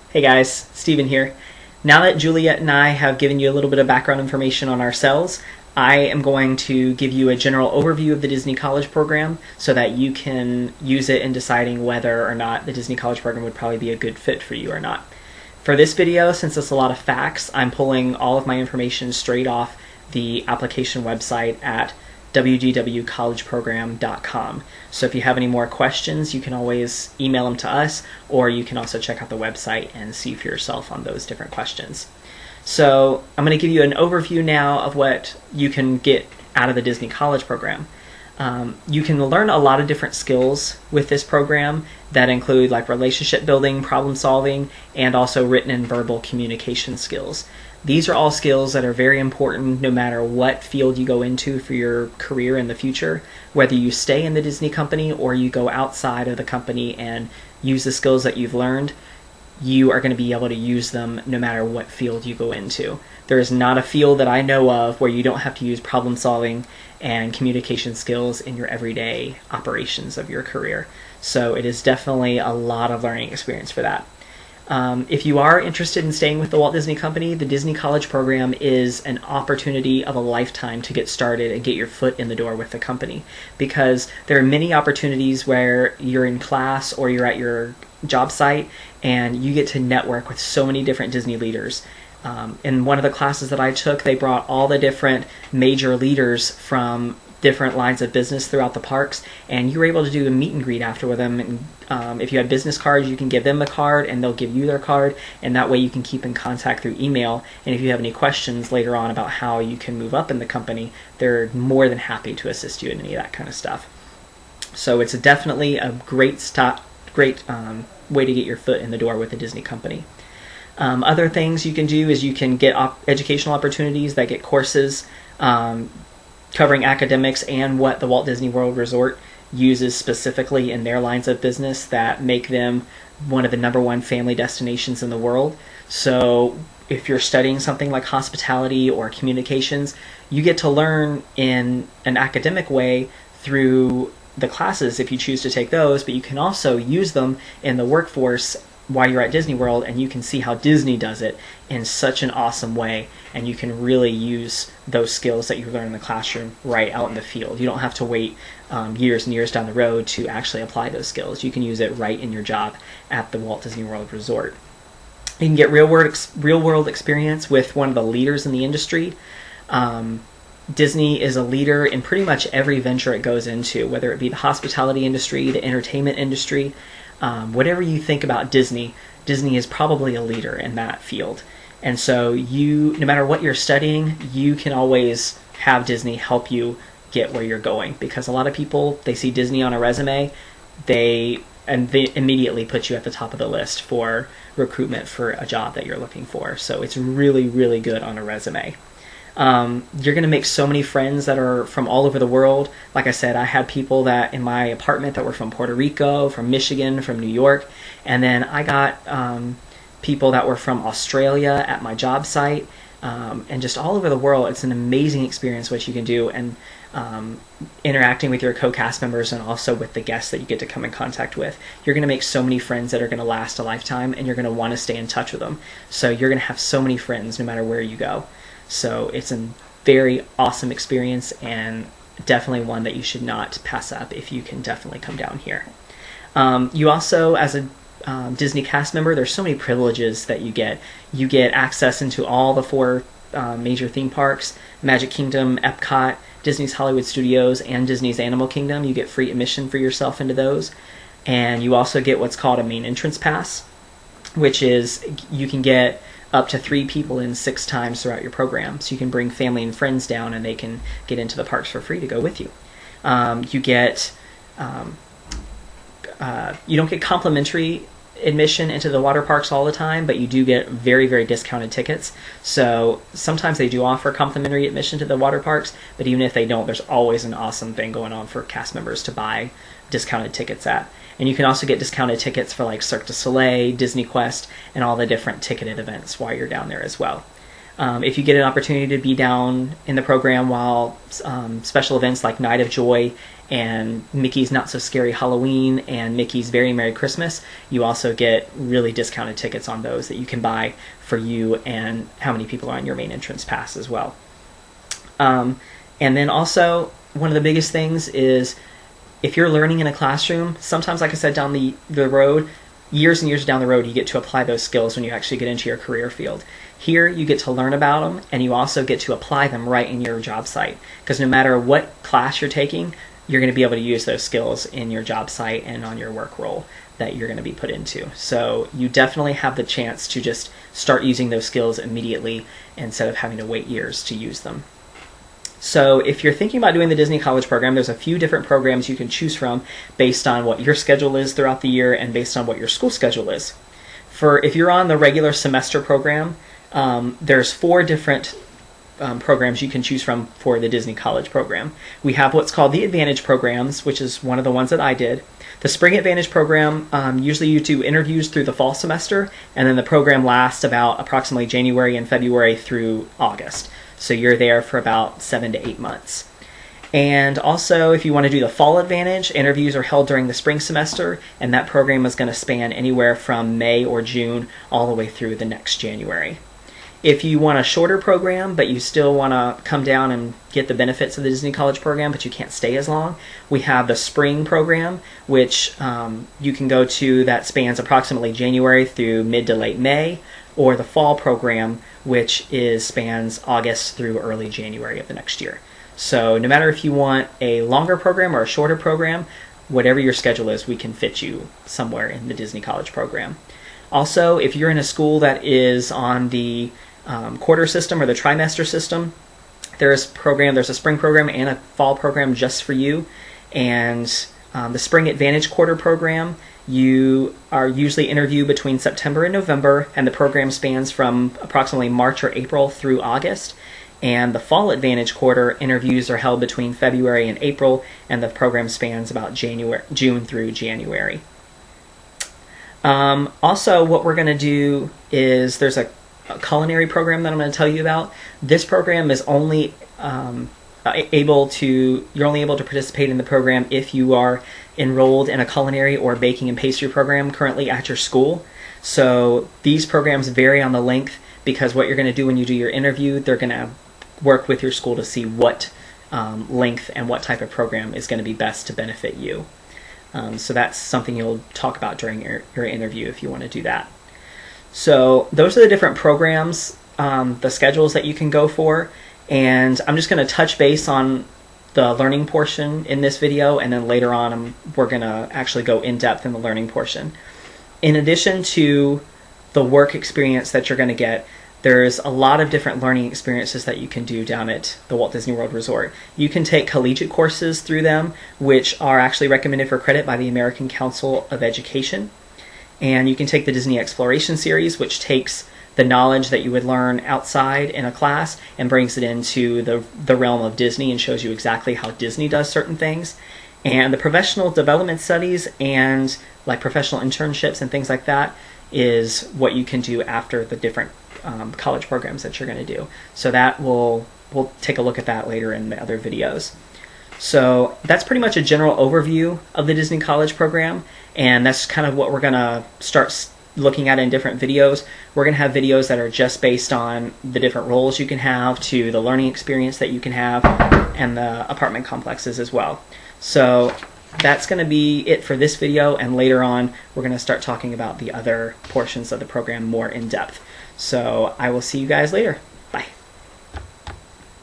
Hey guys, Steven here. Now that Juliet and I have given you a little bit of background information on ourselves, I am going to give you a general overview of the Disney College program so that you can use it in deciding whether or not the Disney College program would probably be a good fit for you or not. For this video, since it's a lot of facts, I'm pulling all of my information straight off the application website at WDWCollegeprogram.com. So if you have any more questions, you can always email them to us, or you can also check out the website and see for yourself on those different questions. So I'm going to give you an overview now of what you can get out of the Disney College program. You can learn a lot of different skills with this program that include like relationship building, problem solving, and also written and verbal communication skills. These are all skills that are very important no matter what field you go into for your career in the future, whether you stay in the Disney company or you go outside of the company and use the skills that you've learned. You are going to be able to use them no matter what field you go into. There is not a field that I know of where you don't have to use problem solving and communication skills in your everyday operations of your career. So it is definitely a lot of learning experience for that. If you are interested in staying with the Walt Disney Company, the Disney College program is an opportunity of a lifetime to get started and get your foot in the door with the company, because there are many opportunities where you're in class or you're at your job site and you get to network with so many different Disney leaders. In one of the classes that I took, they brought all the different major leaders from different lines of business throughout the parks, and you were able to do a meet and greet after with them. And if you had business cards, you can give them a card and they'll give you their card, and that way you can keep in contact through email. And if you have any questions later on about how you can move up in the company, they're more than happy to assist you in any of that kind of stuff. So it's definitely a great way to get your foot in the door with the Disney company. Other things you can do is you can get educational opportunities that get courses covering academics and what the Walt Disney World Resort uses specifically in their lines of business that make them one of the #1 family destinations in the world. So if you're studying something like hospitality or communications, you get to learn in an academic way through the classes if you choose to take those, but you can also use them in the workforce while you're at Disney World, and you can see how Disney does it in such an awesome way, and you can really use those skills that you learn in the classroom right out in the field. You don't have to wait years and years down the road to actually apply those skills. You can use it right in your job at the Walt Disney World Resort. You can get real world experience with one of the leaders in the industry. Disney is a leader in pretty much every venture it goes into, whether it be the hospitality industry, the entertainment industry. Whatever you think about Disney, Disney is probably a leader in that field. And so no matter what you're studying, you can always have Disney help you get where you're going, because a lot of people, they see Disney on a resume, they immediately put you at the top of the list for recruitment for a job that you're looking for. So it's really, really good on a resume. You're going to make so many friends that are from all over the world. Like I said, I had people that in my apartment that were from Puerto Rico, from Michigan, from New York, and then I got people that were from Australia at my job site, and just all over the world. It's an amazing experience what you can do, and interacting with your co-cast members and also with the guests that you get to come in contact with. You're going to make so many friends that are going to last a lifetime, and you're going to want to stay in touch with them. So you're going to have so many friends no matter where you go. So it's a very awesome experience, and definitely one that you should not pass up if you can definitely come down here. You also, as a Disney cast member, there's so many privileges that you get. You get access into all the 4 major theme parks: Magic Kingdom, Epcot, Disney's Hollywood Studios, and Disney's Animal Kingdom. You get free admission for yourself into those. And you also get what's called a main entrance pass, which is you can get up to 3 people in 6 times throughout your program. So you can bring family and friends down, and they can get into the parks for free to go with you. You don't get complimentary admission into the water parks all the time, but you do get very, very discounted tickets. So sometimes they do offer complimentary admission to the water parks, but even if they don't, there's always an awesome thing going on for cast members to buy discounted tickets at. And you can also get discounted tickets for like Cirque du Soleil, Disney Quest, and all the different ticketed events while you're down there as well. If you get an opportunity to be down in the program while special events like Night of Joy and Mickey's Not So Scary Halloween and Mickey's Very Merry Christmas, you also get really discounted tickets on those that you can buy for you and how many people are on your main entrance pass as well. And then also, one of the biggest things is if you're learning in a classroom, sometimes, like I said, down the road, years and years down the road, you get to apply those skills when you actually get into your career field. Here, you get to learn about them, and you also get to apply them right in your job site. Because no matter what class you're taking, you're going to be able to use those skills in your job site and on your work role that you're going to be put into. So you definitely have the chance to just start using those skills immediately instead of having to wait years to use them. So if you're thinking about doing the Disney College program, there's a few different programs you can choose from based on what your schedule is throughout the year and based on what your school schedule is. If you're on the regular semester program, there's 4 different programs you can choose from for the Disney College program. We have what's called the Advantage programs, which is one of the ones that I did. The Spring Advantage program, usually you do interviews through the fall semester, and then the program lasts about approximately January and February through August. So you're there for about 7 to 8 months. And also, if you want to do the Fall Advantage, interviews are held during the spring semester, and that program is going to span anywhere from May or June all the way through the next January. If you want a shorter program, but you still want to come down and get the benefits of the Disney College program, but you can't stay as long, we have the Spring program, which you can go to, that spans approximately January through mid to late May, or the Fall program, which spans August through early January of the next year. So no matter if you want a longer program or a shorter program, whatever your schedule is, we can fit you somewhere in the Disney College program. Also, if you're in a school that is on the quarter system or the trimester system, there's a spring program and a fall program just for you. And the Spring Advantage quarter program, you are usually interviewed between September and November, and the program spans from approximately March or April through August. And the Fall Advantage quarter interviews are held between February and April, and the program spans about June through January. Also, what we're going to do is there's a culinary program that I'm going to tell you about. This program is only you're only able to participate in the program if you are enrolled in a culinary or baking and pastry program currently at your school. So these programs vary on the length, because what you're going to do when you do your interview, they're going to work with your school to see what length and what type of program is going to be best to benefit you. So that's something you'll talk about during your interview if you want to do that. So those are the different programs, the schedules that you can go for, and I'm just going to touch base on the learning portion in this video, and then later on we're going to actually go in depth in the learning portion. In addition to the work experience that you're going to get, there's a lot of different learning experiences that you can do down at the Walt Disney World Resort. You can take collegiate courses through them, which are actually recommended for credit by the American Council of Education. And you can take the Disney Exploration Series, which takes the knowledge that you would learn outside in a class and brings it into the realm of Disney and shows you exactly how Disney does certain things. And the Professional Development Studies and like professional internships and things like that is what you can do after the different college programs that you're going to do. So that we'll take a look at that later in the other videos. So that's pretty much a general overview of the Disney College program, and that's kind of what we're going to start looking at in different videos. We're going to have videos that are just based on the different roles you can have, to the learning experience that you can have, and the apartment complexes as well. So that's going to be it for this video, and later on we're going to start talking about the other portions of the program more in depth. So I will see you guys later.